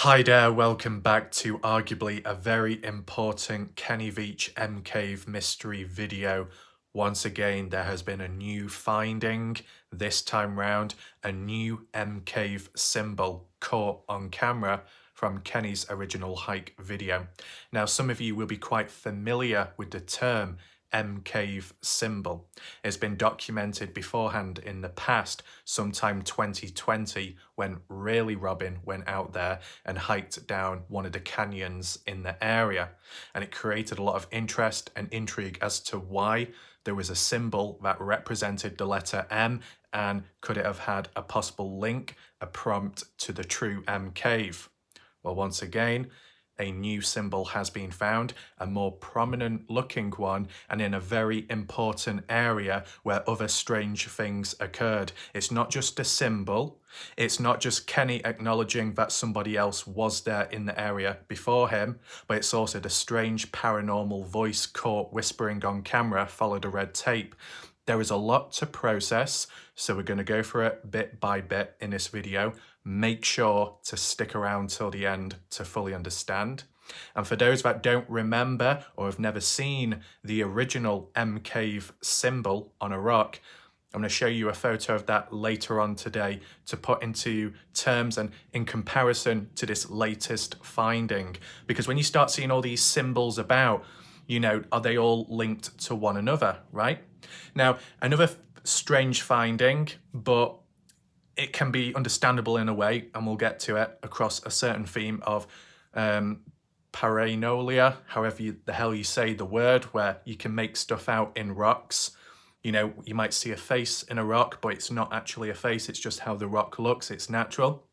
Hi there, welcome back to arguably a very important Kenny Veach M Cave mystery video. Once again, there has been a new finding, this time round, a new M Cave symbol caught on camera from Kenny's original hike video. Now, some of you will be quite familiar with the term M Cave symbol. It's been documented beforehand in the past, sometime 2020, when Really Robin went out there and hiked down one of the canyons in the area. And it created a lot of interest and intrigue as to why there was a symbol that represented the letter M, and could it have had a possible link, a prompt to the true M Cave. Well, once again, a new symbol has been found, a more prominent looking one, and in a very important area where other strange things occurred. It's not just a symbol, it's not just Kenny acknowledging that somebody else was there in the area before him, but it's also the strange paranormal voice caught whispering on camera followed a red tape. There is a lot to process, so we're going to go through it bit by bit in this video. Make sure to stick around till the end to fully understand. And for those that don't remember or have never seen the original M Cave symbol on a rock, I'm going to show you a photo of that later on today to put into terms and in comparison to this latest finding. Because when you start seeing all these symbols about, are they all linked to one another, right? Now, another strange finding, but it can be understandable in a way, and we'll get to it, across a certain theme of paranoia, however the hell you say the word, where you can make stuff out in rocks. You might see a face in a rock, but it's not actually a face, it's just how the rock looks, it's natural.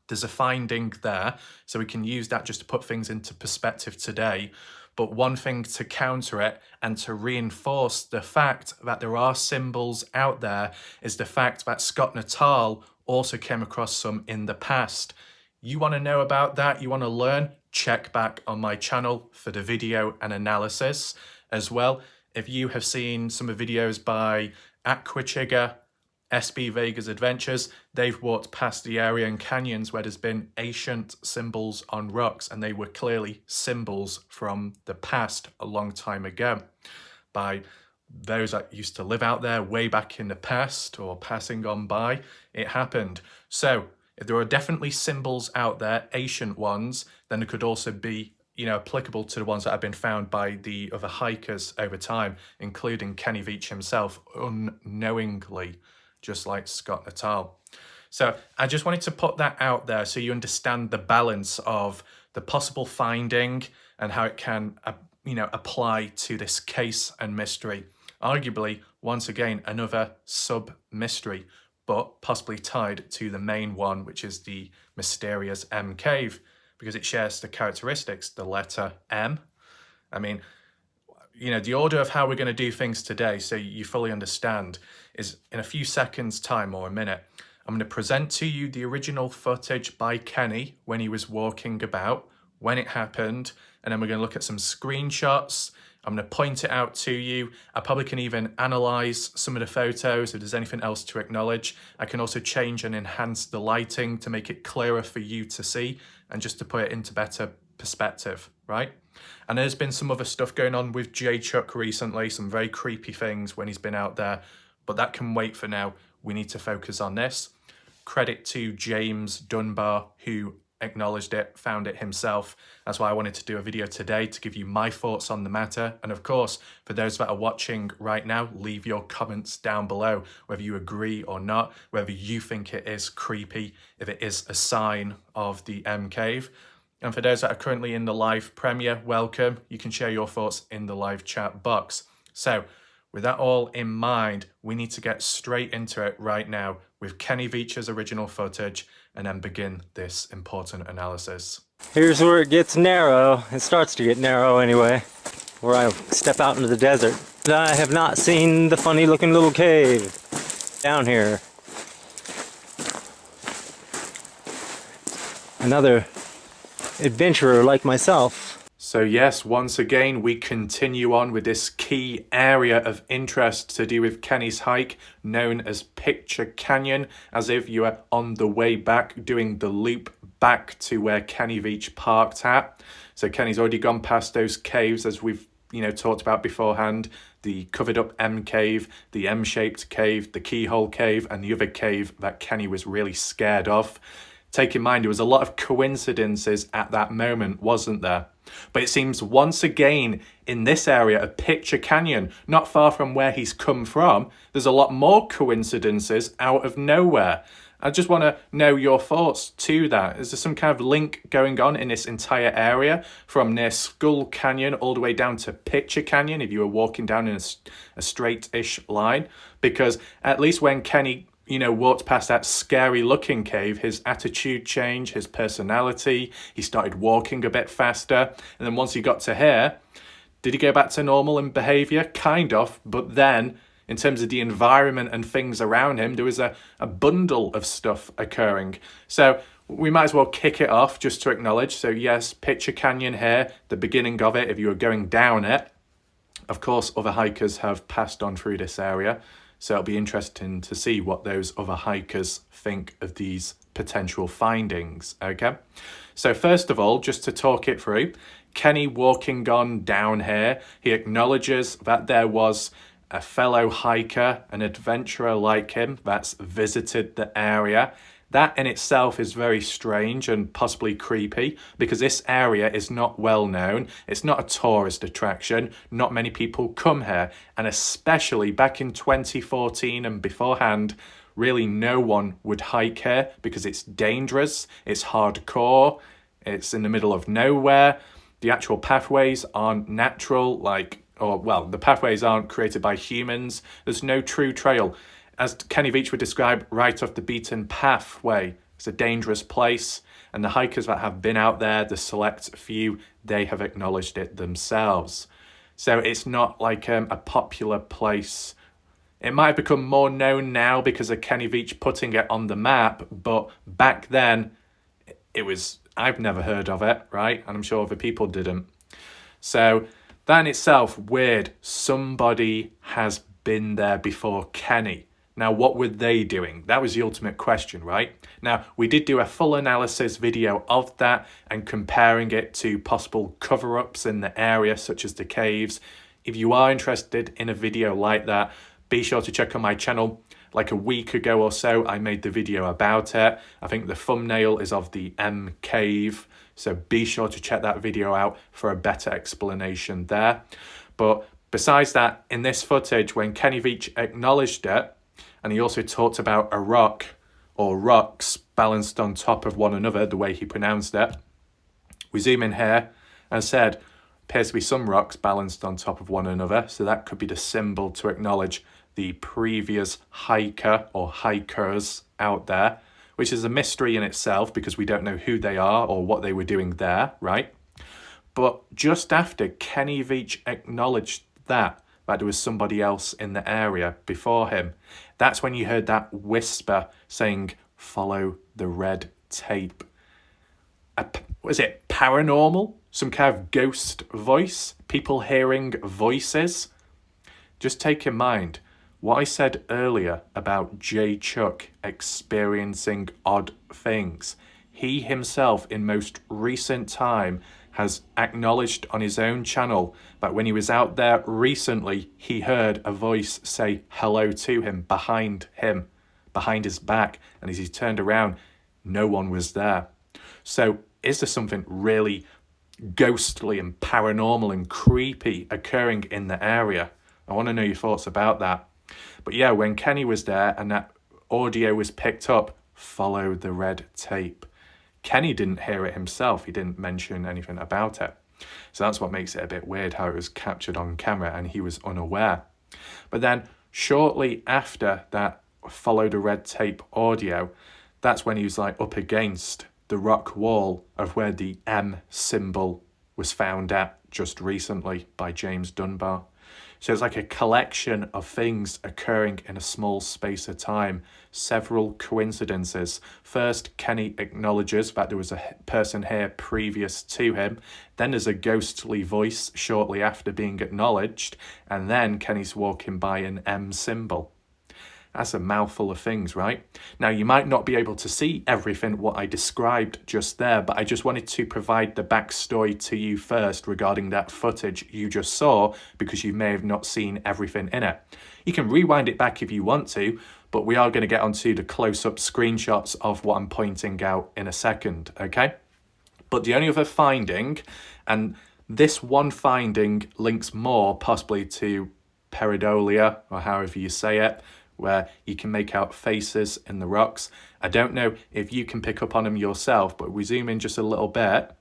There's a finding there, so we can use that just to put things into perspective today. But one thing to counter it and to reinforce the fact that there are symbols out there is the fact that Scott Natal also came across some in the past. You want to know about that? You want to learn? Check back on my channel for the video and analysis as well. If you have seen some of the videos by Aquachigger, SB Vega's Adventures, they've walked past the area and canyons where there's been ancient symbols on rocks, and they were clearly symbols from the past a long time ago by those that used to live out there way back in the past or passing on by. It happened. So if there are definitely symbols out there, ancient ones, then it could also be applicable to the ones that have been found by the other hikers over time, including Kenny Veach himself, unknowingly, just like Scott Natal. So I just wanted to put that out there so you understand the balance of the possible finding and how it can, apply to this case and mystery. Arguably, once again, another sub-mystery, but possibly tied to the main one, which is the mysterious M Cave, because it shares the characteristics, the letter M. I mean, the order of how we're going to do things today, so you fully understand, is in a few seconds time or a minute, I'm going to present to you the original footage by Kenny when he was walking about, when it happened, and then we're going to look at some screenshots. I'm going to point it out to you. I probably can even analyze some of the photos if there's anything else to acknowledge. I can also change and enhance the lighting to make it clearer for you to see and just to put it into better perspective, right? And there's been some other stuff going on with J Chuck recently, some very creepy things when he's been out there, but that can wait for now. We need to focus on this. Credit to James Dunbar, who acknowledged it, found it himself. That's why I wanted to do a video today to give you my thoughts on the matter. And of course, for those that are watching right now, leave your comments down below, whether you agree or not, whether you think it is creepy, if it is a sign of the M Cave. And for those that are currently in the live premiere, welcome. You can share your thoughts in the live chat box. So with that all in mind, we need to get straight into it right now with Kenny Veach's original footage and then begin this important analysis. Here's where it gets narrow. It starts to get narrow anyway, where I step out into the desert. I have not seen the funny looking little cave down here. Another adventurer like myself. So yes, once again, we continue on with this key area of interest to do with Kenny's hike, known as Picture Canyon, as if you are on the way back doing the loop back to where Kenny Veach parked at. So Kenny's already gone past those caves, as we've talked about beforehand. The covered up M cave, the M-shaped cave, the keyhole cave, and the other cave that Kenny was really scared of. Take in mind, there was a lot of coincidences at that moment, wasn't there? But it seems once again in this area of Picture Canyon, not far from where he's come from, there's a lot more coincidences out of nowhere. I just want to know your thoughts to that. Is there some kind of link going on in this entire area from near Skull Canyon all the way down to Picture Canyon if you were walking down in a straight-ish line? Because at least when Kenny walked past that scary looking cave, his attitude changed, his personality, he started walking a bit faster. And then once he got to here, did he go back to normal in behavior? Kind of, but then in terms of the environment and things around him, there was a bundle of stuff occurring. So we might as well kick it off just to acknowledge. So yes, Picture Canyon here, the beginning of it, if you were going down it. Of course, other hikers have passed on through this area. So it'll be interesting to see what those other hikers think of these potential findings, okay? So first of all, just to talk it through, Kenny walking on down here, he acknowledges that there was a fellow hiker, an adventurer like him, that's visited the area. That in itself is very strange and possibly creepy because this area is not well known. It's not a tourist attraction. Not many people come here. And especially back in 2014 and beforehand, really no one would hike here because it's dangerous, it's hardcore, it's in the middle of nowhere. The actual pathways aren't natural, the pathways aren't created by humans. There's no true trail. As Kenny Veach would describe, right off the beaten pathway. It's a dangerous place, and the hikers that have been out there, the select few, they have acknowledged it themselves. So it's not like a popular place. It might have become more known now because of Kenny Veach putting it on the map, but back then, I've never heard of it, right? And I'm sure other people didn't. So that in itself, weird. Somebody has been there before Kenny. Now, what were they doing? That was the ultimate question, right? Now, we did do a full analysis video of that and comparing it to possible cover-ups in the area, such as the caves. If you are interested in a video like that, be sure to check on my channel. Like a week ago or so, I made the video about it. I think the thumbnail is of the M cave, so be sure to check that video out for a better explanation there. But besides that, in this footage, when Kenny Veach acknowledged it, and he also talked about a rock or rocks balanced on top of one another, the way he pronounced it. We zoom in here and said, appears to be some rocks balanced on top of one another. So that could be the symbol to acknowledge the previous hiker or hikers out there, which is a mystery in itself because we don't know who they are or what they were doing there, right? But just after Kenny Veach acknowledged that there was somebody else in the area before him, that's when you heard that whisper saying, follow the red tape. Was it paranormal? Some kind of ghost voice? People hearing voices? Just take in mind what I said earlier about J. Chuck experiencing odd things. He himself, in most recent time, has acknowledged on his own channel that when he was out there recently, he heard a voice say hello to him, behind his back. And as he turned around, no one was there. So is there something really ghostly and paranormal and creepy occurring in the area? I want to know your thoughts about that. But yeah, when Kenny was there and that audio was picked up, follow the red tape. Kenny didn't hear it himself. He didn't mention anything about it. So that's what makes it a bit weird how it was captured on camera and he was unaware. But then shortly after that follow the red tape audio, that's when he was up against the rock wall of where the M symbol was found at just recently by James Dunbar. So it's like a collection of things occurring in a small space of time, several coincidences. First, Kenny acknowledges that there was a person here previous to him. Then there's a ghostly voice shortly after being acknowledged. And then Kenny's walking by an M symbol. That's a mouthful of things, right? Now, you might not be able to see everything what I described just there, but I just wanted to provide the backstory to you first regarding that footage you just saw, because you may have not seen everything in it. You can rewind it back if you want to, but we are going to get onto the close-up screenshots of what I'm pointing out in a second, okay? But the only other finding, and this one finding links more possibly to Peridia, or however you say it, where you can make out faces in the rocks. I don't know if you can pick up on them yourself, but we zoom in just a little bit,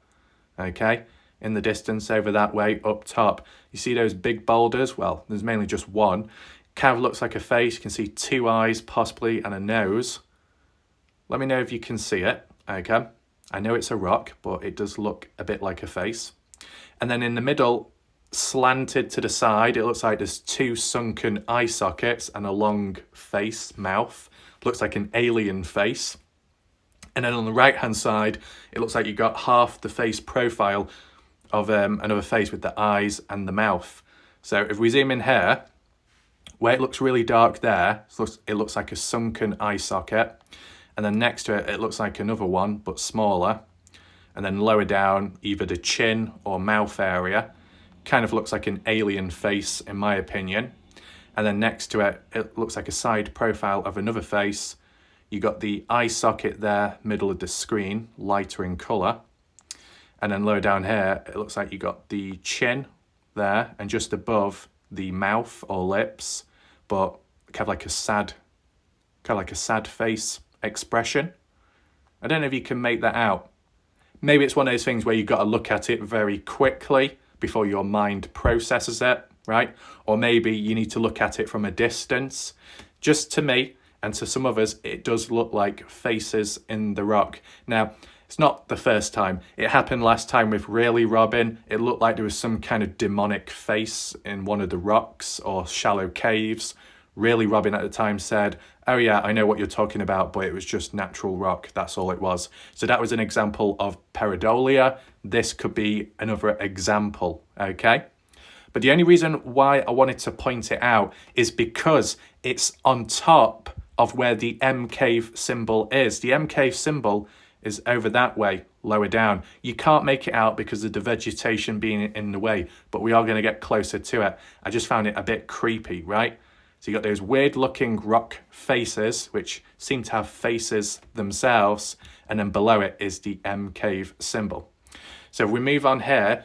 okay, in the distance over that way up top. You see those big boulders? Well, there's mainly just one. Kind of looks like a face. You can see two eyes possibly and a nose. Let me know if you can see it, okay? I know it's a rock, but it does look a bit like a face. And then in the middle, slanted to the side, it looks like there's two sunken eye sockets and a long face, mouth. Looks like an alien face. And then on the right hand side, it looks like you got half the face profile of another face with the eyes and the mouth. So if we zoom in here, where it looks really dark there, it looks like a sunken eye socket. And then next to it, it looks like another one, but smaller. And then lower down, either the chin or mouth area, kind of looks like an alien face, in my opinion. And then next to it, it looks like a side profile of another face. You got the eye socket there, middle of the screen, lighter in colour. And then lower down here, it looks like you got the chin there, and just above the mouth or lips, but kind of like a sad face expression. I don't know if you can make that out. Maybe it's one of those things where you've got to look at it very quickly before your mind processes it, right? Or maybe you need to look at it from a distance. Just to me and to some others, it does look like faces in the rock. Now, it's not the first time. It happened last time with Really Robin. It looked like there was some kind of demonic face in one of the rocks or shallow caves. Really Robin at the time said, "Oh yeah, I know what you're talking about, but it was just natural rock. That's all it was." So that was an example of Peridia. This could be another example, okay? But the only reason why I wanted to point it out is because it's on top of where the M cave symbol is. The M cave symbol is over that way, lower down. You can't make it out because of the vegetation being in the way, but we are going to get closer to it. I just found it a bit creepy, right? So you got those weird looking rock faces, which seem to have faces themselves, and then below it is the M cave symbol. So if we move on here,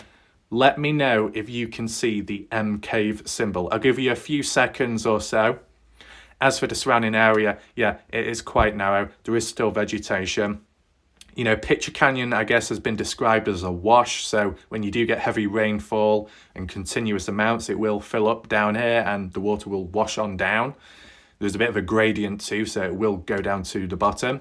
let me know if you can see the M cave symbol. I'll give you a few seconds or so. As for the surrounding area, yeah, it is quite narrow. There is still vegetation. You know, Pitcher Canyon, I guess, has been described as a wash. So when you do get heavy rainfall and continuous amounts, it will fill up down here and the water will wash on down. There's a bit of a gradient too, so it will go down to the bottom.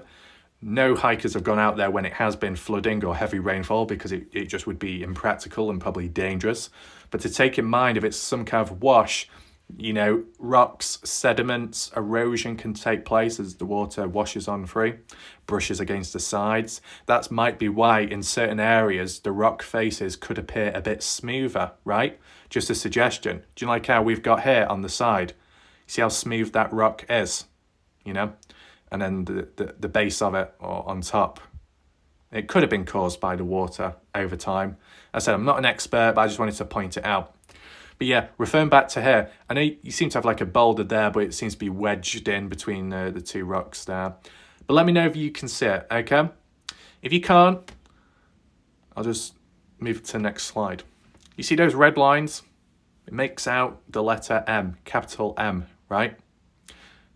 No hikers have gone out there when it has been flooding or heavy rainfall because it just would be impractical and probably dangerous. But to take in mind, if it's some kind of wash, you know, rocks, sediments, erosion can take place as the water washes on through, brushes against the sides. That might be why in certain areas the rock faces could appear a bit smoother, right? Just a suggestion. Do you like how we've got here on the side? See how smooth that rock is, you know? And then the base of it, or on top. It could have been caused by the water over time. As I said, I'm not an expert, but I just wanted to point it out. But yeah, referring back to here, I know you seem to have like a boulder there, but it seems to be wedged in between the two rocks there. But let me know if you can see it, okay? If you can't, I'll just move to the next slide. You see those red lines? It makes out the letter M, capital M, right?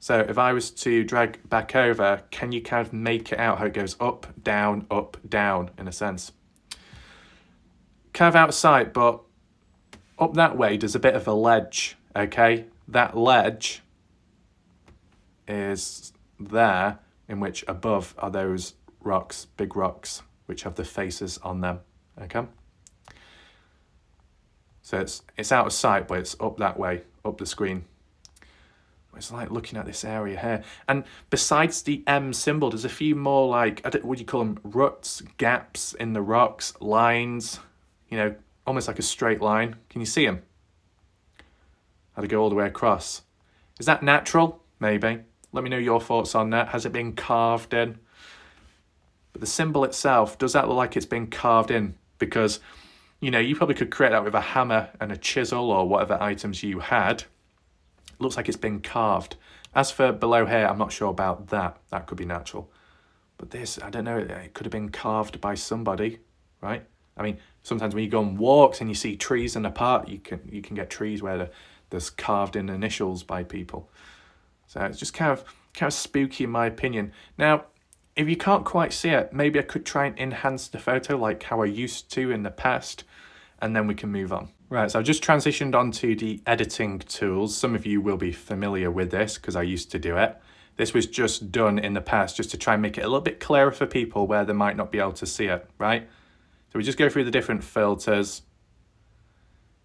So if I was to drag back over, can you kind of make it out how it goes up, down, in a sense? Kind of out of sight, but up that way, there's a bit of a ledge, okay? That ledge is there, in which above are those rocks, big rocks, which have the faces on them, okay? So it's out of sight, but it's up that way, up the screen. It's like looking at this area here. And besides the M symbol, there's a few more like, what do you call them? Ruts, gaps in the rocks, lines, you know, almost like a straight line. Can you see them? How to go all the way across. Is that natural? Maybe. Let me know your thoughts on that. Has it been carved in? But the symbol itself, does that look like it's been carved in? Because, you know, you probably could create that with a hammer and a chisel or whatever items you had. It looks like it's been carved. As for below here, I'm not sure about that. That could be natural. But this, I don't know, it could have been carved by somebody, right? I mean, sometimes when you go on walks and you see trees in a park, you can get trees where there's carved in initials by people. So it's just kind of spooky in my opinion. Now, if you can't quite see it, maybe I could try and enhance the photo like how I used to in the past, and then we can move on. Right, so I've just transitioned onto the editing tools. Some of you will be familiar with this because I used to do it. This was just done in the past just to try and make it a little bit clearer for people where they might not be able to see it, right? So we just go through the different filters.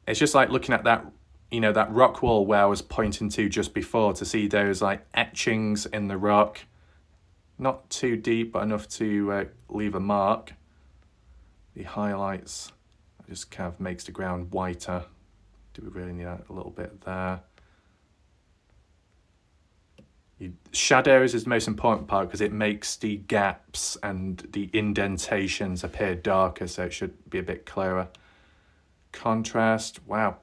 It's just like looking at that, you know, that rock wall where I was pointing to just before to see those like etchings in the rock. Not too deep, but enough to leave a mark. The highlights just kind of makes the ground whiter. Do we really need a little bit there? Shadows is the most important part because it makes the gaps and the indentations appear darker, so it should be a bit clearer. Contrast, wow.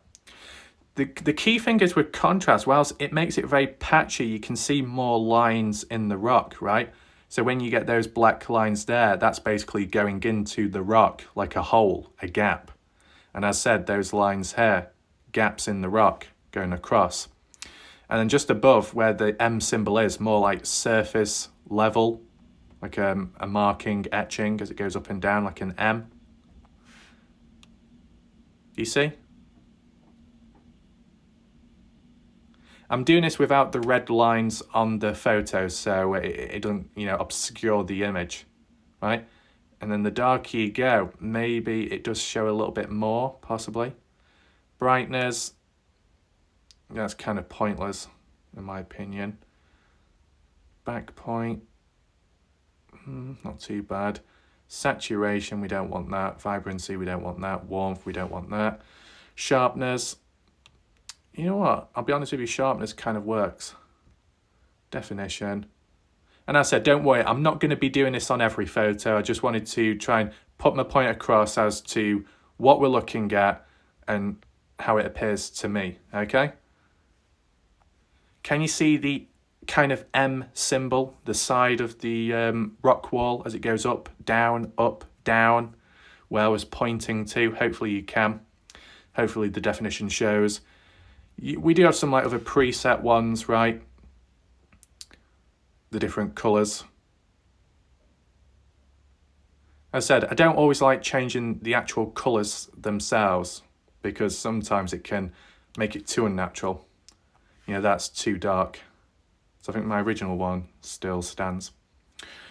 The key thing is with contrast, whilst it makes it very patchy, you can see more lines in the rock, right? So when you get those black lines there, that's basically going into the rock like a hole, a gap. And as said, those lines here, gaps in the rock going across. And then just above where the M symbol is, more like surface level, like a marking, etching as it goes up and down like an M. Do you see? I'm doing this without the red lines on the photo so it doesn't, you know, obscure the image, right? And then the darker you go, maybe it does show a little bit more, possibly. Brightness, that's kind of pointless, in my opinion. Back point, not too bad. Saturation, we don't want that. Vibrancy, we don't want that. Warmth, we don't want that. Sharpness, you know what? I'll be honest with you, sharpness kind of works. Definition. And as I said, don't worry, I'm not going to be doing this on every photo. I just wanted to try and put my point across as to what we're looking at and how it appears to me, okay? Can you see the kind of M symbol, the side of the rock wall as it goes up, down, where I was pointing to? Hopefully you can. Hopefully the definition shows. We do have some like other preset ones, right? The different colours. As I said, I don't always like changing the actual colours themselves because sometimes it can make it too unnatural. You know, that's too dark. So I think my original one still stands.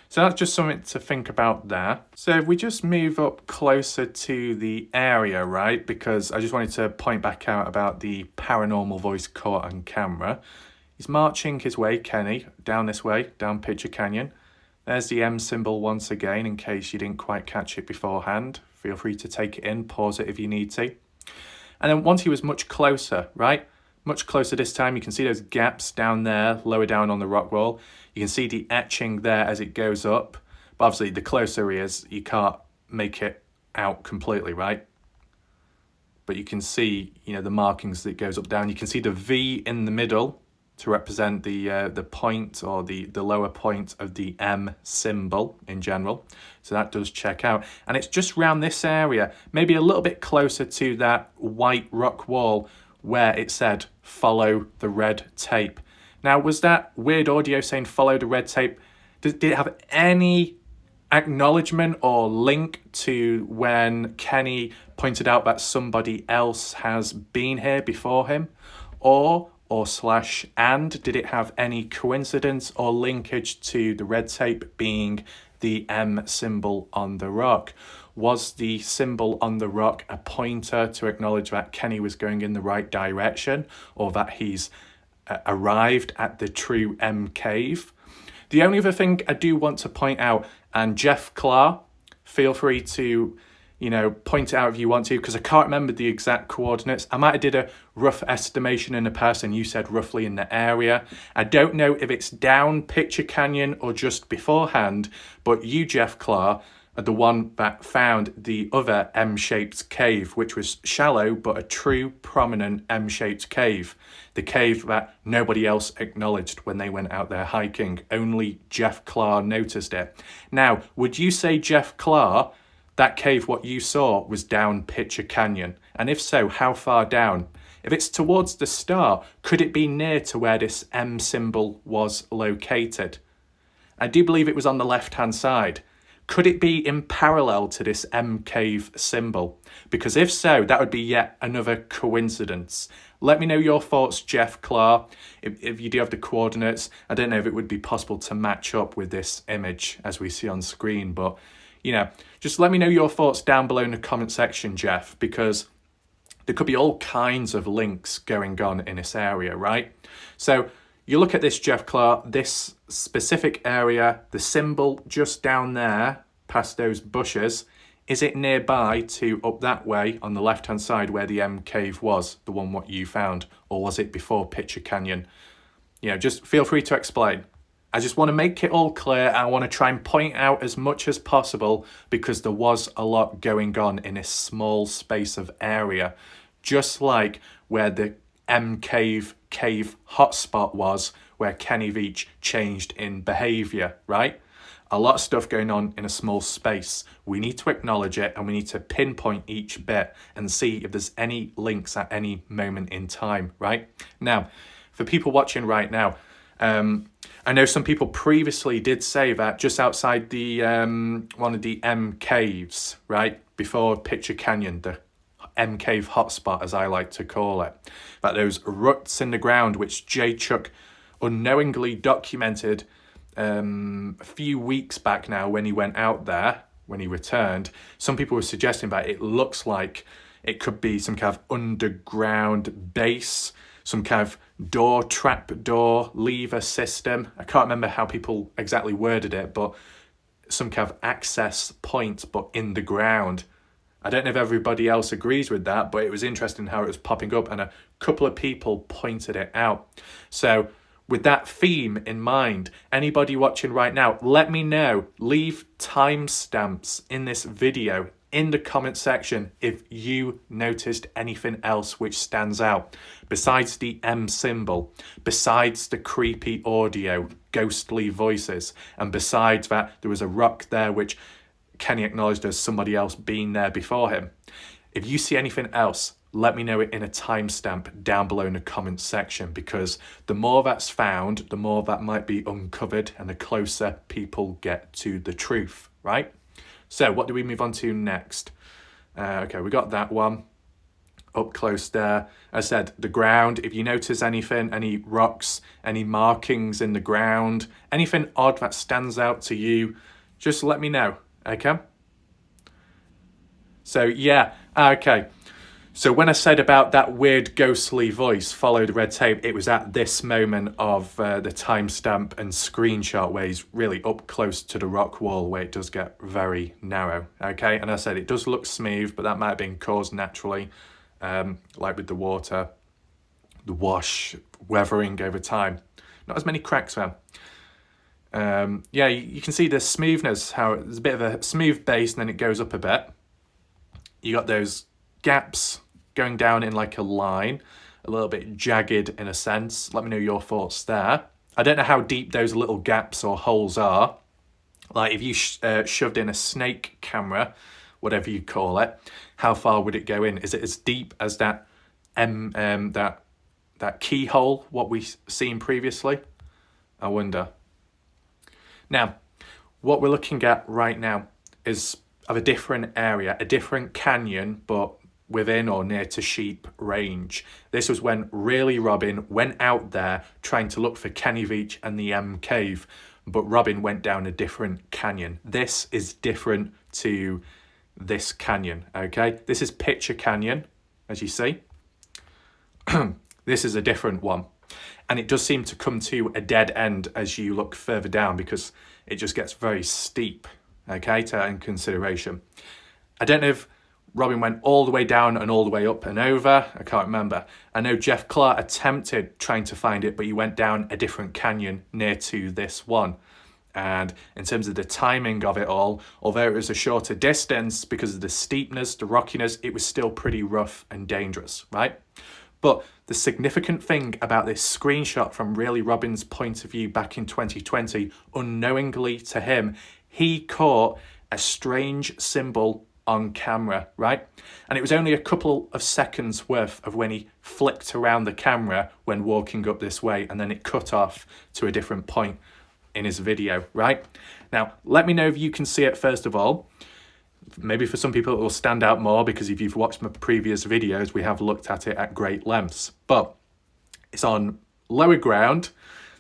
So that's just something to think about there. So if we just move up closer to the area, right? Because I just wanted to point back out about the paranormal voice caught on camera. He's marching his way, Kenny, down this way, down Picture Canyon. There's the M symbol once again, in case you didn't quite catch it beforehand. Feel free to take it in, pause it if you need to. And then once he was much closer, right? Much closer this time, you can see those gaps down there, lower down on the rock wall. You can see the etching there as it goes up. But obviously, the closer he is, you can't make it out completely, right? But you can see, you know, the markings that goes up, down. You can see the V in the middle to represent the point or the lower point of the M symbol in general. So that does check out. And it's just around this area, maybe a little bit closer to that white rock wall where it said, follow the red tape. Now, was that weird audio saying follow the red tape? Did it have any acknowledgement or link to when Kenny pointed out that somebody else has been here before him? And did it have any coincidence or linkage to the red tape being the M symbol on the rock? Was the symbol on the rock a pointer to acknowledge that Kenny was going in the right direction, or that he's arrived at the true M cave? The only other thing I do want to point out, and Jeff Clark, feel free to, point it out if you want to, because I can't remember the exact coordinates. I might have did a rough estimation in the past and you said roughly in the area. I don't know if it's down Picture Canyon or just beforehand, but you, Jeff Clark, are the one that found the other M-shaped cave, which was shallow but a true prominent M-shaped cave. The cave that nobody else acknowledged when they went out there hiking. Only Jeff Clark noticed it. Now, would you say, Jeff Clark, that cave, what you saw, was down Picture Canyon? And if so, how far down? If it's towards the start, could it be near to where this M symbol was located? I do believe it was on the left-hand side. Could it be in parallel to this M cave symbol? Because if so, that would be yet another coincidence. Let me know your thoughts, Jeff Clark. If you do have the coordinates, I don't know if it would be possible to match up with this image as we see on screen, but just let me know your thoughts down below in the comment section, Jeff, because there could be all kinds of links going on in this area, right? So you look at this, Jeff Clark, this specific area, the symbol just down there, past those bushes, is it nearby to up that way on the left-hand side where the M cave was, the one what you found, or was it before Picture Canyon? Just feel free to explain. I just want to make it all clear. I want to try and point out as much as possible because there was a lot going on in this small space of area, just like where the M cave hotspot was, where Kenny Veach changed in behaviour, right? A lot of stuff going on in a small space. We need to acknowledge it and we need to pinpoint each bit and see if there's any links at any moment in time, right? Now, for people watching right now, I know some people previously did say that just outside the one of the M caves, right, before Picture Canyon, the M cave hotspot, as I like to call it, that those ruts in the ground, which Jay Chuck unknowingly documented a few weeks back now when he went out there, when he returned. Some people were suggesting that it looks like it could be some kind of underground base, some kind of trap door, lever system. I can't remember how people exactly worded it, but some kind of access point, but in the ground. I don't know if everybody else agrees with that, but it was interesting how it was popping up and a couple of people pointed it out. So with that theme in mind, anybody watching right now, let me know. Leave timestamps in this video in the comment section if you noticed anything else which stands out besides the M symbol, besides the creepy audio, ghostly voices, and besides that there was a rock there which Kenny acknowledged as somebody else being there before him. If you see anything else, let me know it in a timestamp down below in the comments section, because the more that's found, the more that might be uncovered and the closer people get to the truth, right? So what do we move on to next? Okay, we got that one up close there. As I said, the ground, if you notice anything, any rocks, any markings in the ground, anything odd that stands out to you, just let me know, okay? So yeah, okay. So when I said about that weird ghostly voice, follow the red tape, it was at this moment of the timestamp and screenshot where he's really up close to the rock wall where it does get very narrow, okay? And I said it does look smooth, but that might have been caused naturally, like with the water, the wash, weathering over time. Not as many cracks there. Yeah, you can see the smoothness, how there's a bit of a smooth base and then it goes up a bit. You got those gaps going down in like a line, a little bit jagged in a sense. Let me know your thoughts there. I don't know how deep those little gaps or holes are. Like if you shoved in a snake camera, whatever you call it, how far would it go in? Is it as deep as that that keyhole, what we've seen previously? I wonder. Now, what we're looking at right now is of a different area, a different canyon, but within or near to Sheep Range. This was when really Robin went out there trying to look for Kenny Veach and the M Cave, but Robin went down a different canyon. This is different to this canyon, okay? This is Picture Canyon, as you see. This is a different one. And it does seem to come to a dead end as you look further down because it just gets very steep, okay, to in consideration. I don't know if Robin went all the way down and all the way up and over. I can't remember. I know Jeff Clark attempted trying to find it, but he went down a different canyon near to this one. And in terms of the timing of it all, although it was a shorter distance because of the steepness, the rockiness, it was still pretty rough and dangerous, right? But the significant thing about this screenshot from Really Robin's point of view back in 2020, unknowingly to him, he caught a strange symbol on camera, right? And it was only a couple of seconds worth of when he flicked around the camera when walking up this way, and then it cut off to a different point in his video, right? Now, let me know if you can see it first of all. Maybe for some people it will stand out more because if you've watched my previous videos, we have looked at it at great lengths. But it's on lower ground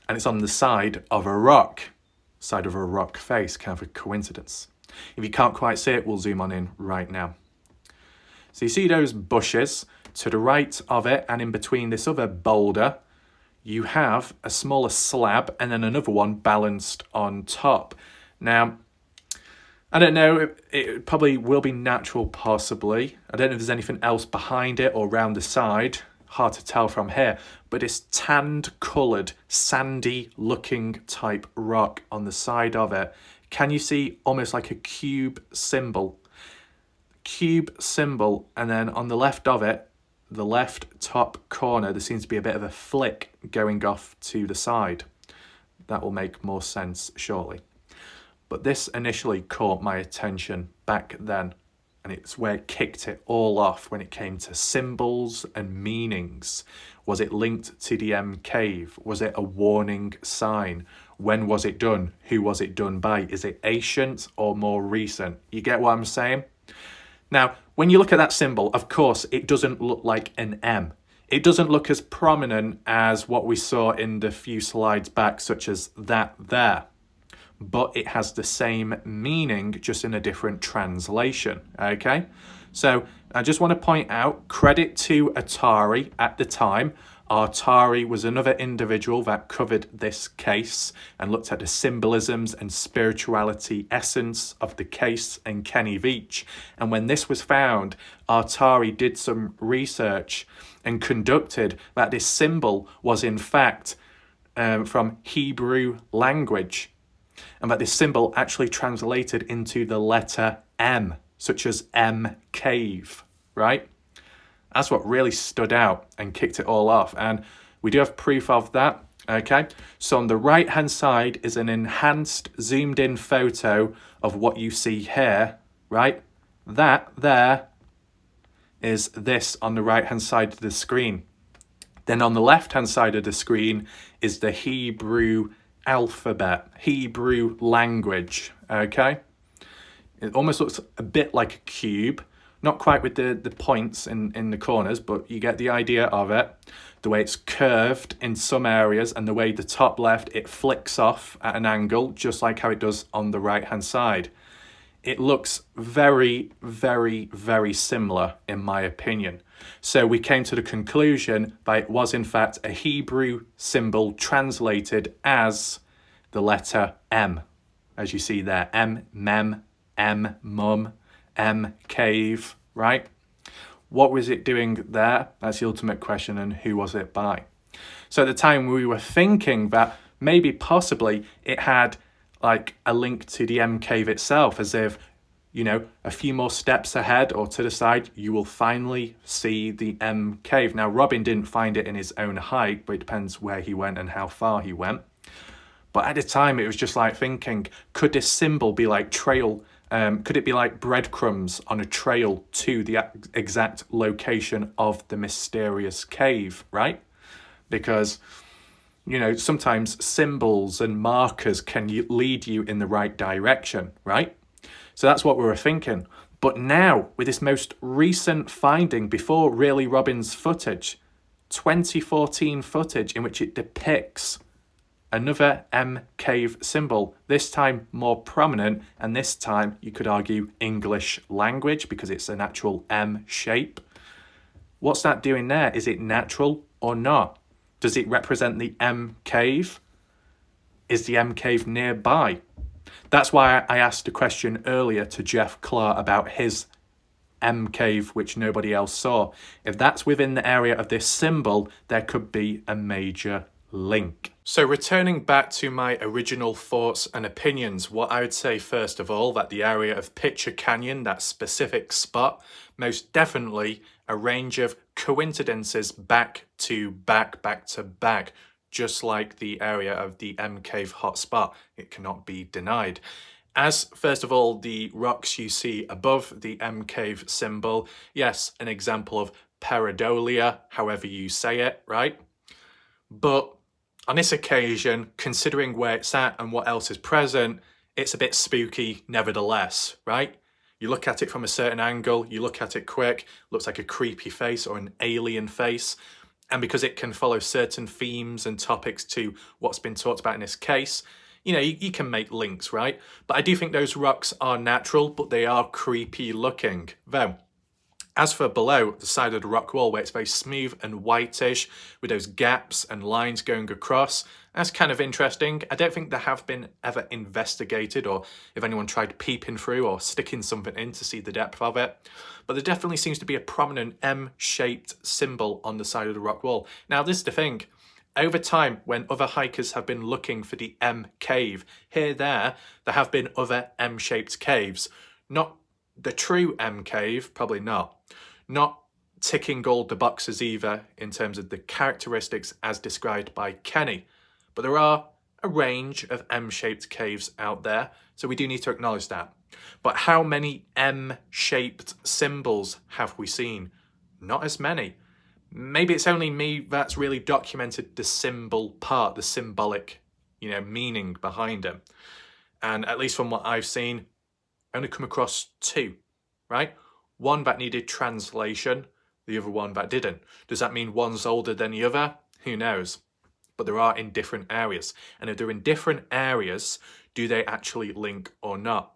and it's on the side of a rock face, kind of a coincidence. If you can't quite see it, we'll zoom on in right now. So you see those bushes to the right of it, and in between this other boulder, you have a smaller slab and then another one balanced on top. Now, I don't know, it probably will be natural possibly. I don't know if there's anything else behind it or around the side. Hard to tell from here, but it's tanned coloured, sandy looking type rock on the side of it. Can you see almost like a cube symbol? Cube symbol, and then on the left of it, the left top corner, there seems to be a bit of a flick going off to the side. That will make more sense shortly. But this initially caught my attention back then, and it's where it kicked it all off when it came to symbols and meanings. Was it linked to the M cave? Was it a warning sign? When was it done? Who was it done by? Is it ancient or more recent? You get what I'm saying? Now, when you look at that symbol, of course, it doesn't look like an M. It doesn't look as prominent as what we saw in the few slides back, such as that there. But it has the same meaning, just in a different translation, okay? So I just want to point out, credit to Atari at the time. Atari was another individual that covered this case and looked at the symbolisms and spirituality essence of the case and Kenny Veach. And when this was found, Atari did some research and conducted that this symbol was in fact from Hebrew language, and that this symbol actually translated into the letter M, such as M cave, right? That's what really stood out and kicked it all off. And we do have proof of that, okay? So on the right-hand side is an enhanced, zoomed-in photo of what you see here, right? That there is this on the right-hand side of the screen. Then on the left-hand side of the screen is the Hebrew alphabet, Hebrew language, okay? It almost looks a bit like a cube. Not quite with the points in the corners, but you get the idea of it. The way it's curved in some areas and the way the top left, it flicks off at an angle, just like how it does on the right-hand side. It looks very, very, very similar in my opinion. So we came to the conclusion that it was in fact a Hebrew symbol translated as the letter M. As you see there, M, mem, M, mum, M cave, right? What was it doing there? That's the ultimate question, and who was it by? So at the time we were thinking that maybe possibly it had like a link to the M cave itself, as if, you know, a few more steps ahead or to the side, you will finally see the M cave. Now, Robin didn't find it in his own hike, but it depends where he went and how far he went. But at the time, it was just like thinking, could this symbol be like trail? Could it be like breadcrumbs on a trail to the exact location of the mysterious cave, right? Because, you know, sometimes symbols and markers can lead you in the right direction, right? So that's what we were thinking. But now, with this most recent finding before Really Robin's footage, 2014 footage in which it depicts another M cave symbol, this time more prominent, and this time you could argue English language because it's an actual M shape. What's that doing there? Is it natural or not? Does it represent the M cave? Is the M cave nearby? That's why I asked a question earlier to Jeff Clark about his M cave, which nobody else saw. If that's within the area of this symbol, there could be a major link. So returning back to my original thoughts and opinions, what I would say first of all, that the area of Pitcher Canyon, that specific spot, most definitely a range of coincidences back to back, just like the area of the M cave hotspot. It cannot be denied. As, first of all, the rocks you see above the M cave symbol, yes, an example of Peridia, however you say it, right? But on this occasion, considering where it's at and what else is present, it's a bit spooky nevertheless, right? You look at it from a certain angle, you look at it quick, looks like a creepy face or an alien face. And because it can follow certain themes and topics to what's been talked about in this case, you know, you can make links, right? But I do think those rocks are natural, but they are creepy looking. Though, as for below, the side of the rock wall where it's very smooth and whitish with those gaps and lines going across, that's kind of interesting. I don't think there have been ever investigated or if anyone tried peeping through or sticking something in to see the depth of it. But there definitely seems to be a prominent M-shaped symbol on the side of the rock wall. Now, this is the thing. Over time, when other hikers have been looking for the M cave, there have been other M-shaped caves. Not the true M cave, probably not. Not ticking all the boxes either in terms of the characteristics as described by Kenny. But there are a range of M-shaped caves out there, so we do need to acknowledge that. But how many M-shaped symbols have we seen? Not as many. Maybe it's only me that's really documented the symbol part, the symbolic, meaning behind them. And at least from what I've seen, I only come across two, right? One that needed translation, the other one that didn't. Does that mean one's older than the other? Who knows? But there are in different areas. And if they're in different areas, do they actually link or not?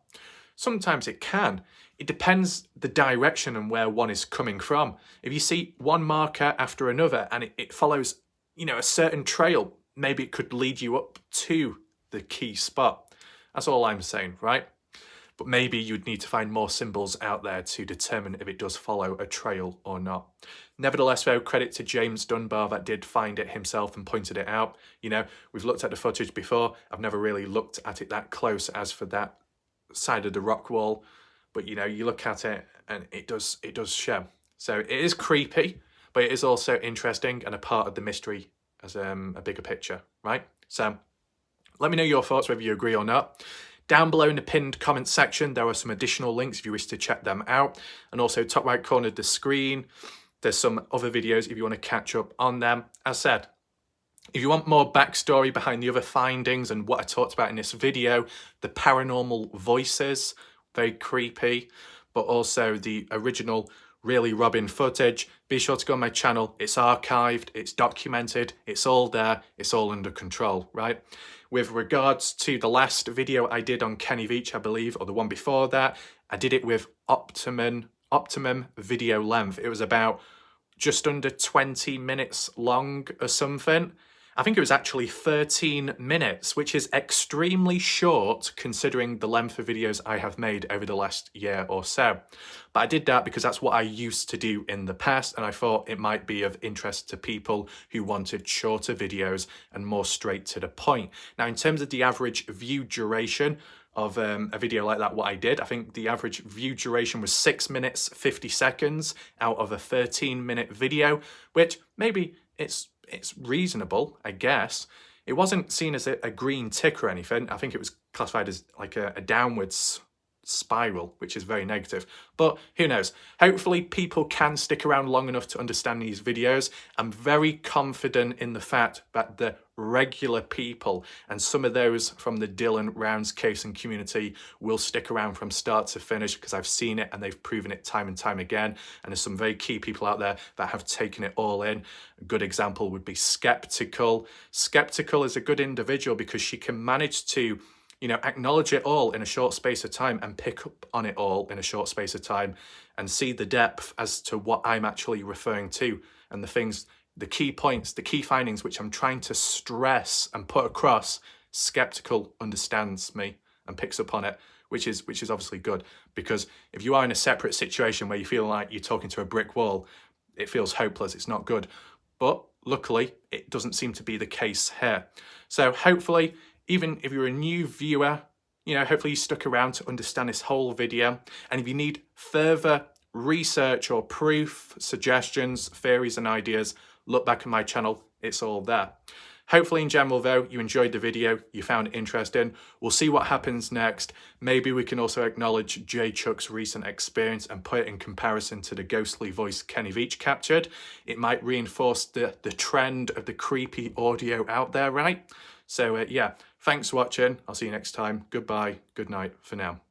Sometimes it can. It depends the direction and where one is coming from. If you see one marker after another and it follows, a certain trail, maybe it could lead you up to the key spot. That's all I'm saying, right? But maybe you'd need to find more symbols out there to determine if it does follow a trail or not. Nevertheless, though, credit to James Dunbar that did find it himself and pointed it out. We've looked at the footage before. I've never really looked at it that close as for that side of the rock wall. But, you look at it and it does show. So it is creepy, but it is also interesting and a part of the mystery as a bigger picture, right? So let me know your thoughts, whether you agree or not. Down below in the pinned comment section, there are some additional links if you wish to check them out. And also top right corner of the screen, there's some other videos if you want to catch up on them. As said, if you want more backstory behind the other findings and what I talked about in this video, the paranormal voices, very creepy, but also the original really Robin footage, be sure to go on my channel. It's archived, it's documented, it's all there, it's all under control, right? With regards to the last video I did on Kenny Veach, I believe, or the one before that, I did it with optimum video length. It was about just under 20 minutes long or something. I think it was actually 13 minutes, which is extremely short considering the length of videos I have made over the last year or so. But I did that because that's what I used to do in the past, and I thought it might be of interest to people who wanted shorter videos and more straight to the point. Now, in terms of the average view duration of a video like that, what I did, I think the average view duration was 6 minutes, 50 seconds out of a 13-minute video, which maybe it's reasonable, I guess. It wasn't seen as a green tick or anything. I think it was classified as like a downwards spiral, which is very negative. But who knows? Hopefully people can stick around long enough to understand these videos. I'm very confident in the fact that the regular people and some of those from the Dylan Rounds case and community will stick around from start to finish because I've seen it and they've proven it time and time again. And there's some very key people out there that have taken it all in. A good example would be Skeptical. Skeptical is a good individual because she can manage to acknowledge it all in a short space of time and pick up on it all in a short space of time and see the depth as to what I'm actually referring to and the things, the key points, the key findings, which I'm trying to stress and put across. Skeptical understands me and picks up on it which is obviously good, because if you are in a separate situation where you feel like you're talking to a brick wall, it feels hopeless, it's not good. But luckily, it doesn't seem to be the case here. So hopefully, even if you're a new viewer, hopefully you stuck around to understand this whole video. And if you need further research or proof, suggestions, theories and ideas, look back at my channel, it's all there. Hopefully in general though, you enjoyed the video, you found it interesting. We'll see what happens next. Maybe we can also acknowledge J Chuck's recent experience and put it in comparison to the ghostly voice Kenny Veach captured. It might reinforce the trend of the creepy audio out there, right? So yeah, thanks for watching. I'll see you next time. Goodbye, good night for now.